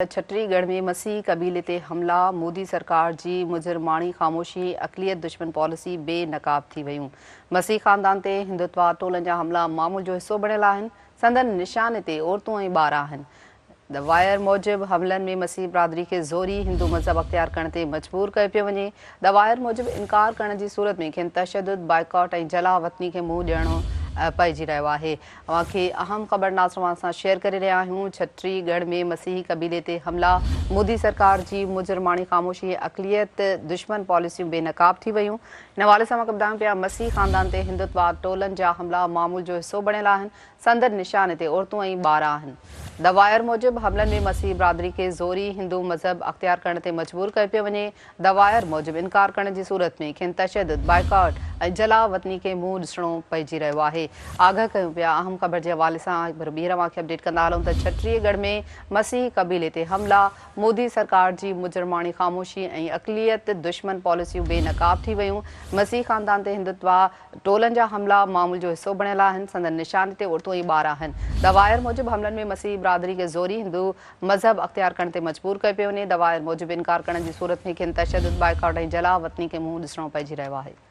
छत्तीसगढ़ में मसीह कबीले ते हमला, मोदी सरकार जी मुजरमानी खामोशी, अक़लियत दुश्मन पॉलिसी बेनकाब थी वयूं। मसीह ख़ानदान ते हिंदुत्व टोलनि जा हमला मामूल जो हिस्सो बणियल आहिनि। संदन निशाने ते औरतूं ऐं ॿार आहिनि। द वायर मूजिबि हमलनि में मसीह बिरादरी खे ज़ोरी हिंदू मज़हब अख़्तियार करण ते मजबूर कयो पियो वञे। द वायर मूजिबि इनकार करण जी सूरत में खेनि तशद्दुद, बाइकॉट ऐं जला वतनी खे मुंहुं ॾियणो पइजी रहियो आहे। अव्हांखे अहम ख़बर नाज़रन सां शेयर करे रहिया आहियूं। छत्तीसगढ़ में मसीही कबीले ते हमला, मोदी सरकार जी मुजरमानी ख़ामोशी, अक़लियत दुश्मन पॉलिसियूं बेनकाब थी वयूं। इन हवाले सां मां ॿुधायूं पिया, मसीह ख़ानदान ते हिंदुत्व टोलनि जा हमला मामूल जो हिस्सो बणियल आहिनि। संदन निशाने ते औरतूं ऐं ॿार आहिनि। द वायर मूजिबि हमलनि में मसीह बिरादरी खे ज़ोरी हिंदू मज़हब अख़्तियार करण ते मजबूर कयो पियो वञे। द वायर मूजिबि इनकार करण जी सूरत में खेनि तशद्दुद, बाइकॉट ऐं जला वतनी खे मुंहुं ॾिसणो पइजी रहियो आहे। आगाह कयूं पिया। अहम ख़बर जे हवाले सां ॿीहर अव्हांखे अपडेट कंदा हलूं त छत्तीसगढ़ में मसीह कबीले ते हमला, मोदी सरकार जी मुजरमानी ख़ामोशी ऐं अक़लियत दुश्मन पॉलिसियूं बेनकाब थी वयूं। मसीह ख़ानदान ते हिंदुत्व टोलनि जा हमला मामूल जो हिस्सो बणियल आहिनि। संदन निशाने ते औरतूं ऐं ॿार आहिनि। द वायर मूजिबि हमलनि में मसीह बिरादरी खे ज़ोरी हिंदू मज़हब अख़्तियार करण ते मजबूर कयो पियो वञे। द वायर मूजिबि इनकार करण जी सूरत में खेनि तशद्दुद, बाइकॉट ऐं जला वतनी खे मुंहुं ॾिसणो पइजी रहियो आहे।